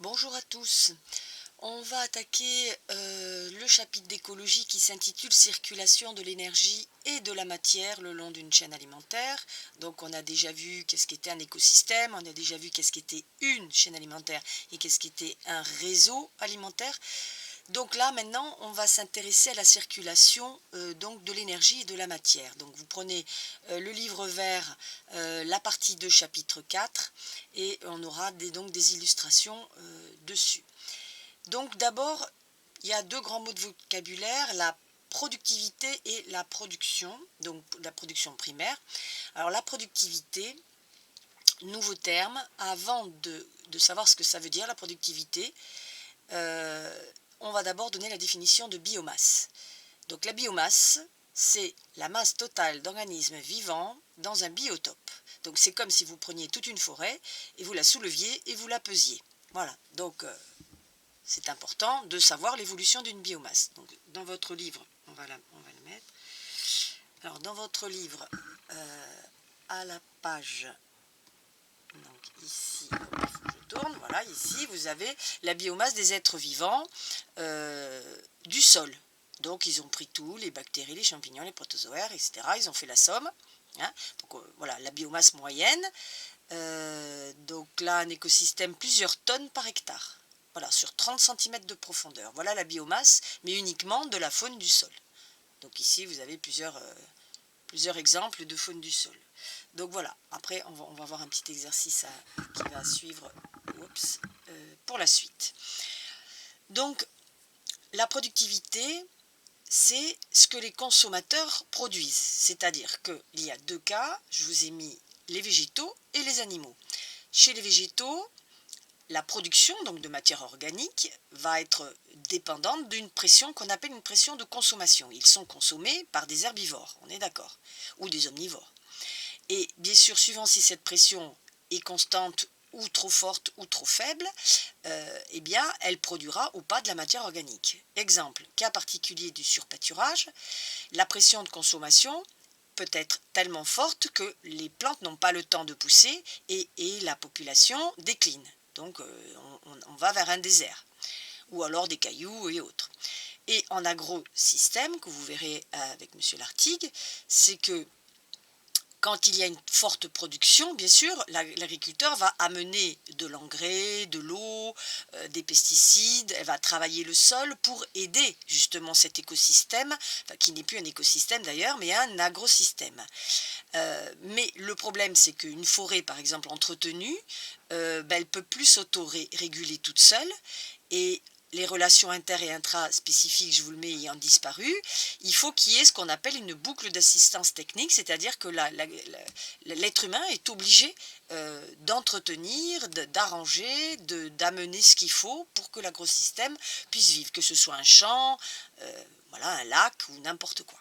Bonjour à tous. On va attaquer le chapitre d'écologie qui s'intitule Circulation de l'énergie et de la matière le long d'une chaîne alimentaire. Donc on a déjà vu qu'est-ce qu'était un écosystème, on a déjà vu qu'est-ce qu'était une chaîne alimentaire et qu'est-ce qu'était un réseau alimentaire. Donc là maintenant on va s'intéresser à la circulation donc de l'énergie et de la matière. Donc vous prenez le livre vert, la partie 2 chapitre 4 et on aura donc des illustrations dessus. Donc d'abord il y a deux grands mots de vocabulaire, la productivité et la production, donc la production primaire. Alors la productivité, nouveau terme, avant de savoir ce que ça veut dire la productivité, on va d'abord donner la définition de biomasse. Donc la biomasse, c'est la masse totale d'organismes vivants dans un biotope. Donc c'est comme si vous preniez toute une forêt et vous la souleviez et vous la pesiez. Voilà, donc c'est important de savoir l'évolution d'une biomasse. Donc dans votre livre, on va le mettre. Alors dans votre livre, à la page, donc ici, je tourne, voilà, ici vous avez la biomasse des êtres vivants du sol. Donc ils ont pris tout, les bactéries, les champignons, les protozoaires, etc. Ils ont fait la somme. Hein. Donc voilà, la biomasse moyenne. Donc là, un écosystème, plusieurs tonnes par hectare. Voilà, sur 30 cm de profondeur. Voilà la biomasse, mais uniquement de la faune du sol. Donc ici, vous avez plusieurs exemples de faune du sol. Donc voilà, après, on va voir un petit exercice qui va suivre pour la suite. Donc, la productivité, c'est ce que les consommateurs produisent. C'est-à-dire qu'il y a deux cas, je vous ai mis les végétaux et les animaux. Chez les végétaux, la production donc de matière organique va être dépendante d'une pression qu'on appelle une pression de consommation. Ils sont consommés par des herbivores, on est d'accord, ou des omnivores. Et bien sûr, suivant si cette pression est constante ou trop forte ou trop faible, eh bien, elle produira ou pas de la matière organique. Exemple, cas particulier du surpâturage, la pression de consommation peut être tellement forte que les plantes n'ont pas le temps de pousser et la population décline. Donc on va vers un désert, ou alors des cailloux et autres. Et en agrosystème, que vous verrez avec M. Lartigue, c'est que quand il y a une forte production, bien sûr, l'agriculteur va amener de l'engrais, de l'eau, des pesticides, elle va travailler le sol pour aider justement cet écosystème, enfin, qui n'est plus un écosystème d'ailleurs, mais un agrosystème. Mais le problème, c'est qu'une forêt, par exemple, entretenue, elle ne peut plus s'auto-réguler toute seule, et les relations inter- et intraspécifiques, je vous le mets, ayant disparu, il faut qu'il y ait ce qu'on appelle une boucle d'assistance technique, c'est-à-dire que l'être humain est obligé d'entretenir, d'arranger, d'amener ce qu'il faut pour que l'agrosystème puisse vivre, que ce soit un champ, voilà, un lac ou n'importe quoi.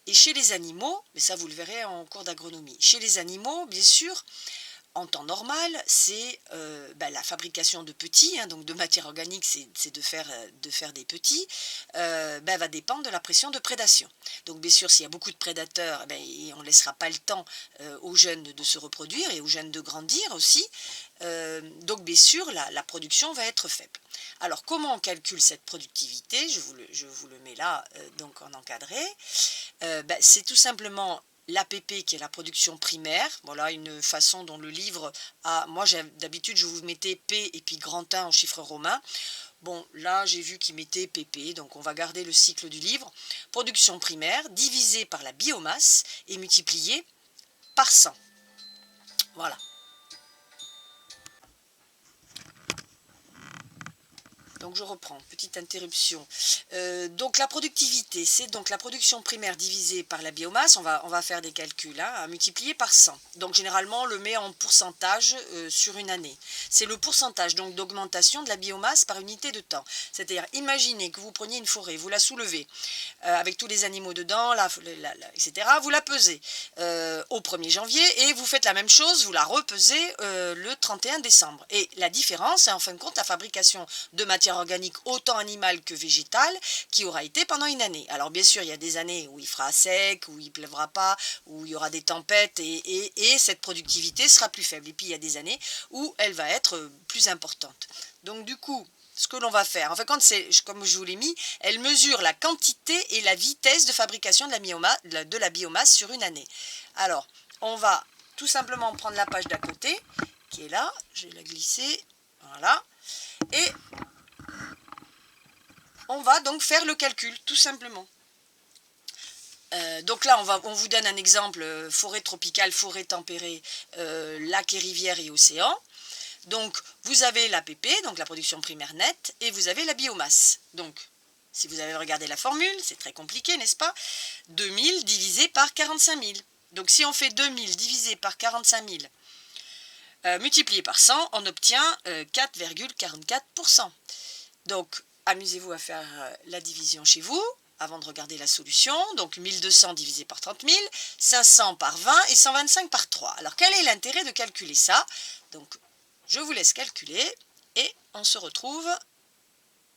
Et chez les animaux, mais ça vous le verrez en cours d'agronomie, chez les animaux, bien sûr, en temps normal, c'est la fabrication de petits, hein, donc de matière organique, c'est de faire des petits, va dépendre de la pression de prédation. Donc bien sûr, s'il y a beaucoup de prédateurs, on ne laissera pas le temps aux jeunes de se reproduire et aux jeunes de grandir aussi. Donc bien sûr, la production va être faible. Alors comment on calcule cette productivité? Je vous le mets là, donc en encadré. C'est tout simplement l'APP qui est la production primaire, voilà une façon dont le livre a, moi d'habitude je vous mettais P et puis grand 1 en chiffre romain, bon là j'ai vu qu'il mettait PP, donc on va garder le cycle du livre, production primaire divisée par la biomasse et multipliée par 100, voilà. Donc je reprends, petite interruption. Donc la productivité, c'est donc la production primaire divisée par la biomasse, on va faire des calculs, hein, multiplié par 100. Donc généralement on le met en pourcentage sur une année. C'est le pourcentage donc d'augmentation de la biomasse par unité de temps. C'est-à-dire imaginez que vous preniez une forêt, vous la soulevez avec tous les animaux dedans, etc. Vous la pesez au 1er janvier et vous faites la même chose, vous la repesez le 31 décembre. Et la différence, c'est en fin de compte la fabrication de matière matière organique autant animale que végétale qui aura été pendant une année. Alors bien sûr, il y a des années où il fera sec, où il ne pleuvra pas, où il y aura des tempêtes et cette productivité sera plus faible. Et puis il y a des années où elle va être plus importante. Donc du coup, ce que l'on va faire, enfin quand c'est, comme je vous l'ai mis, elle mesure la quantité et la vitesse de fabrication de la biomasse sur une année. Alors, on va tout simplement prendre la page d'à côté, qui est là, je vais la glisser, voilà, et on va donc faire le calcul, tout simplement. Donc là, on vous donne un exemple, forêt tropicale, forêt tempérée, lac et rivière et océan. Donc, vous avez l'APP, donc la production primaire nette, et vous avez la biomasse. Donc, si vous avez regardé la formule, c'est très compliqué, n'est-ce pas? 2000 divisé par 45 000. Donc, si on fait 2000 divisé par 45 000, multiplié par 100, on obtient 4,44%. Donc, amusez-vous à faire la division chez vous, avant de regarder la solution. Donc, 1200 divisé par 30 000, 500 par 20 et 125 par 3. Alors, quel est l'intérêt de calculer ça? Donc, je vous laisse calculer et on se retrouve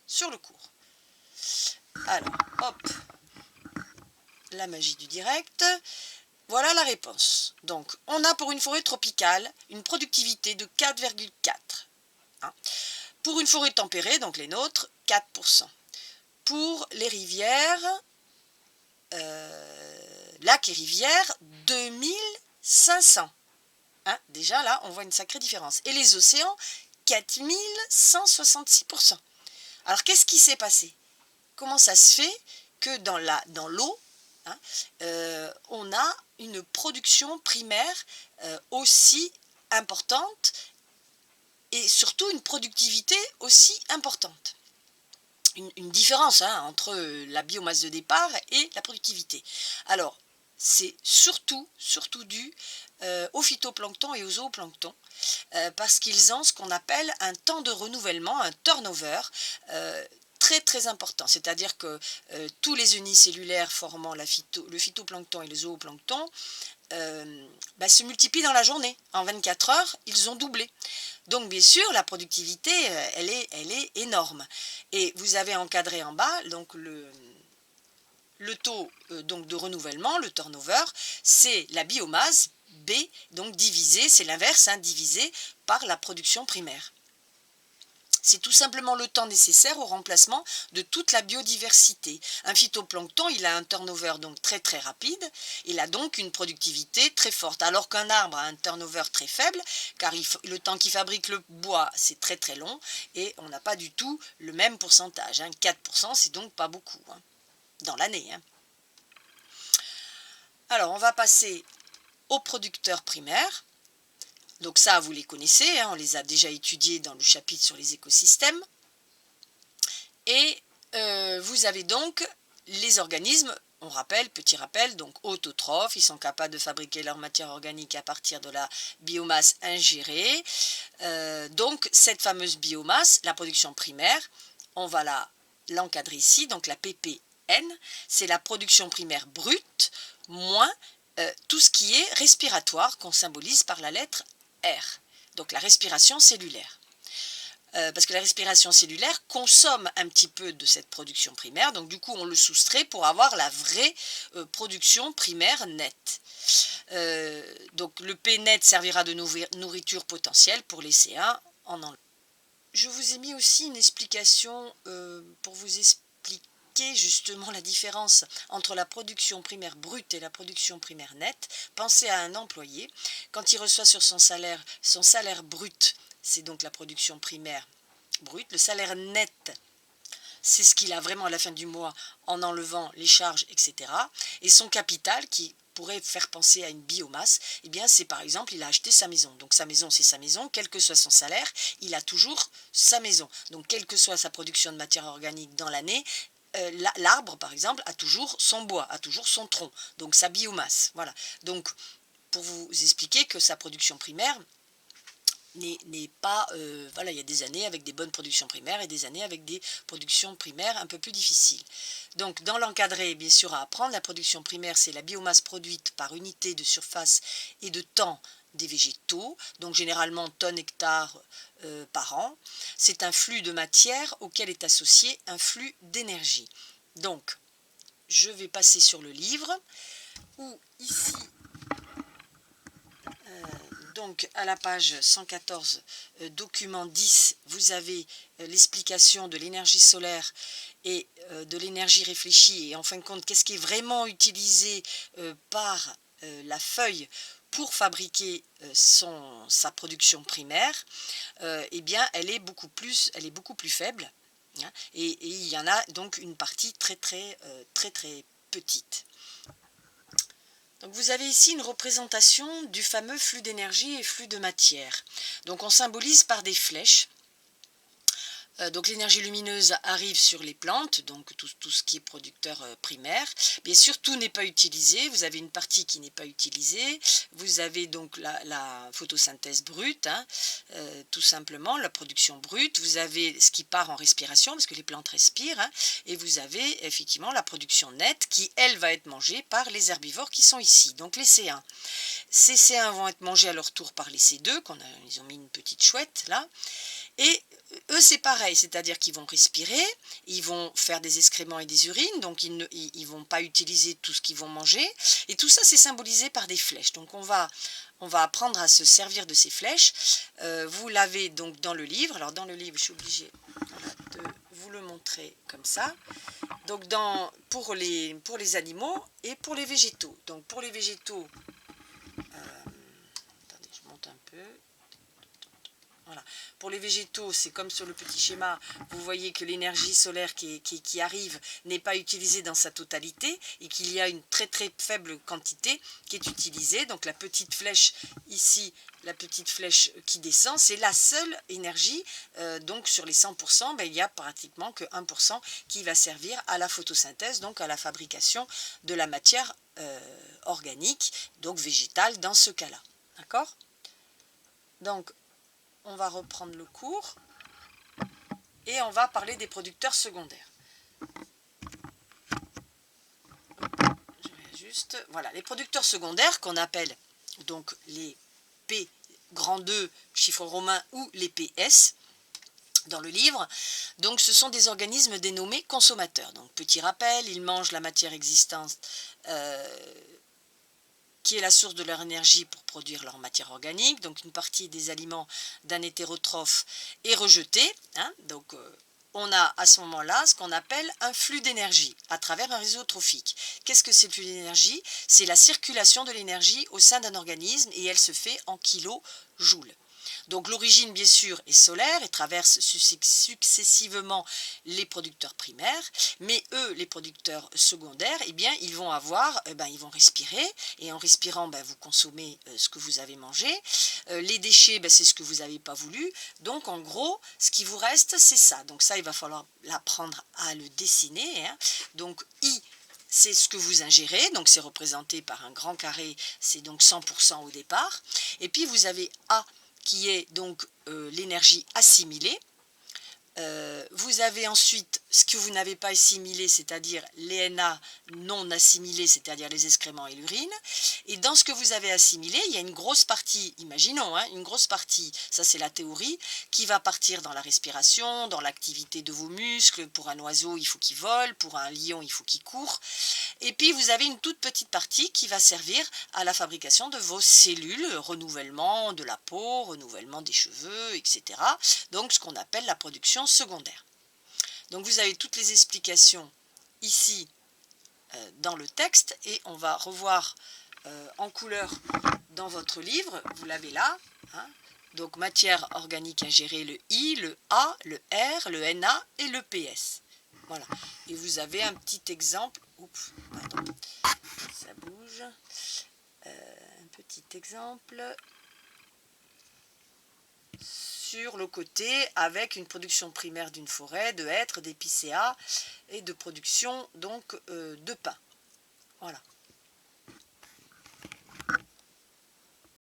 sur le cours. Alors, hop, la magie du direct. Voilà la réponse. Donc, on a pour une forêt tropicale une productivité de 4,4. Hein. Pour une forêt tempérée, donc les nôtres, 4%. Pour les rivières, lacs et rivières, 2500. Hein, déjà là, on voit une sacrée différence. Et les océans, 4166%. Alors, qu'est-ce qui s'est passé? Comment ça se fait que dans l'eau, hein, on a une production primaire aussi importante et surtout une productivité aussi importante? Une différence entre la biomasse de départ et la productivité. Alors, c'est surtout dû aux phytoplanctons et aux zooplanctons, parce qu'ils ont ce qu'on appelle un temps de renouvellement, un turnover, très très important. C'est-à-dire que tous les unicellulaires formant le phytoplancton et le zooplancton se multiplient dans la journée. En 24 heures, ils ont doublé. Donc bien sûr, la productivité, elle est énorme. Et vous avez encadré en bas donc le taux donc de renouvellement, le turnover, c'est la biomasse B, donc divisé, c'est l'inverse, divisé par la production primaire. C'est tout simplement le temps nécessaire au remplacement de toute la biodiversité. Un phytoplancton, il a un turnover donc très très rapide, il a donc une productivité très forte, alors qu'un arbre a un turnover très faible, car le temps qu'il fabrique le bois, c'est très très long, et on n'a pas du tout le même pourcentage. 4%, c'est donc pas beaucoup dans l'année. Alors, on va passer aux producteurs primaires. Donc ça, vous les connaissez, on les a déjà étudiés dans le chapitre sur les écosystèmes. Et vous avez donc les organismes, on rappelle, petit rappel, donc autotrophes, ils sont capables de fabriquer leur matière organique à partir de la biomasse ingérée. Donc cette fameuse biomasse, la production primaire, on va l'encadrer ici, donc la PPN, c'est la production primaire brute, moins tout ce qui est respiratoire, qu'on symbolise par la lettre R, donc la respiration cellulaire. Parce que la respiration cellulaire consomme un petit peu de cette production primaire, donc du coup on le soustrait pour avoir la vraie production primaire nette. Donc le P net servira de nourriture potentielle pour les C1 en enlevant. Je vous ai mis aussi une explication pour vous expliquer justement la différence entre la production primaire brute et la production primaire nette. Pensez à un employé, quand il reçoit sur son salaire brut, c'est donc la production primaire brute, le salaire net, c'est ce qu'il a vraiment à la fin du mois en enlevant les charges, etc. Et son capital qui pourrait faire penser à une biomasse, eh bien c'est par exemple, il a acheté sa maison. Donc sa maison, c'est sa maison, quel que soit son salaire, il a toujours sa maison. Donc quelle que soit sa production de matière organique dans l'année, l'arbre, par exemple, a toujours son bois, a toujours son tronc, donc sa biomasse. Voilà. Donc, pour vous expliquer que sa production primaire n'est pas... voilà, il y a des années avec des bonnes productions primaires et des années avec des productions primaires un peu plus difficiles. Donc, dans l'encadré, bien sûr, à apprendre, la production primaire, c'est la biomasse produite par unité de surface et de temps des végétaux, donc généralement tonnes hectares par an. C'est un flux de matière auquel est associé un flux d'énergie. Donc, je vais passer sur le livre, où ici, donc à la page 114, document 10, vous avez l'explication de l'énergie solaire et de l'énergie réfléchie, et en fin de compte, qu'est-ce qui est vraiment utilisé par la feuille pour fabriquer sa production primaire. Eh bien, elle est beaucoup plus faible, hein, et il y en a donc une partie très petite. Donc vous avez ici une représentation du fameux flux d'énergie et flux de matière. Donc on symbolise par des flèches. Donc l'énergie lumineuse arrive sur les plantes, donc tout ce qui est producteur primaire. Bien sûr, tout n'est pas utilisé, vous avez une partie qui n'est pas utilisée, vous avez donc la photosynthèse brute, hein, tout simplement, la production brute, vous avez ce qui part en respiration, parce que les plantes respirent, hein, et vous avez effectivement la production nette qui, elle, va être mangée par les herbivores qui sont ici, donc les C1. Ces C1 vont être mangés à leur tour par les C2, ils ont mis une petite chouette là, et eux c'est pareil, c'est-à-dire qu'ils vont respirer, ils vont faire des excréments et des urines, donc ils ne vont pas utiliser tout ce qu'ils vont manger, et tout ça c'est symbolisé par des flèches. Donc on va apprendre à se servir de ces flèches. Vous l'avez donc dans le livre. Alors dans le livre, je suis obligée de vous le montrer comme ça. Donc pour les animaux et pour les végétaux. Donc pour les végétaux, attendez, je monte un peu. Voilà. Pour les végétaux, c'est comme sur le petit schéma, vous voyez que l'énergie solaire qui arrive n'est pas utilisée dans sa totalité et qu'il y a une très faible quantité qui est utilisée. Donc la petite flèche ici, la petite flèche qui descend, c'est la seule énergie. Donc sur les 100%, il n'y a pratiquement que 1% qui va servir à la photosynthèse, donc à la fabrication de la matière organique, donc végétale dans ce cas-là. D'accord ? Donc, on va reprendre le cours et on va parler des producteurs secondaires. Je réajuste. Voilà, les producteurs secondaires qu'on appelle donc les P grand 2 chiffre romain ou les PS dans le livre. Donc ce sont des organismes dénommés consommateurs. Donc petit rappel, ils mangent la matière existante qui est la source de leur énergie pour produire leur matière organique. Donc une partie des aliments d'un hétérotrophe est rejetée. Hein, donc on a à ce moment-là ce qu'on appelle un flux d'énergie à travers un réseau trophique. Qu'est-ce que c'est le flux d'énergie? C'est la circulation de l'énergie au sein d'un organisme et elle se fait en kilojoules. Donc l'origine, bien sûr, est solaire et traverse successivement les producteurs primaires, mais eux, les producteurs secondaires, eh bien, ils vont ils vont respirer, et en respirant, vous consommez ce que vous avez mangé. Les déchets, c'est ce que vous n'avez pas voulu. Donc, en gros, ce qui vous reste, c'est ça. Donc ça, il va falloir l'apprendre à le dessiner. Hein. Donc, I, c'est ce que vous ingérez, donc c'est représenté par un grand carré, c'est donc 100% au départ. Et puis, vous avez A, qui est donc l'énergie assimilée. Vous avez ensuite ce que vous n'avez pas assimilé, c'est-à-dire les Na non assimilés, c'est-à-dire les excréments et l'urine. Et dans ce que vous avez assimilé, il y a une grosse partie, imaginons, hein, une grosse partie, ça c'est la théorie, qui va partir dans la respiration, dans l'activité de vos muscles. Pour un oiseau, il faut qu'il vole, pour un lion, il faut qu'il court. Et puis vous avez une toute petite partie qui va servir à la fabrication de vos cellules, renouvellement de la peau, renouvellement des cheveux, etc. Donc ce qu'on appelle la production secondaire. Donc vous avez toutes les explications ici dans le texte et on va revoir en couleur dans votre livre, vous l'avez là, hein. Donc matière organique ingérée, le I, le A, le R, le Na et le PS. Voilà. Et vous avez un petit exemple. Oups, pardon, ça bouge. Un petit exemple sur le côté avec une production primaire d'une forêt, de hêtres, d'épicéas et de production donc de pin. Voilà.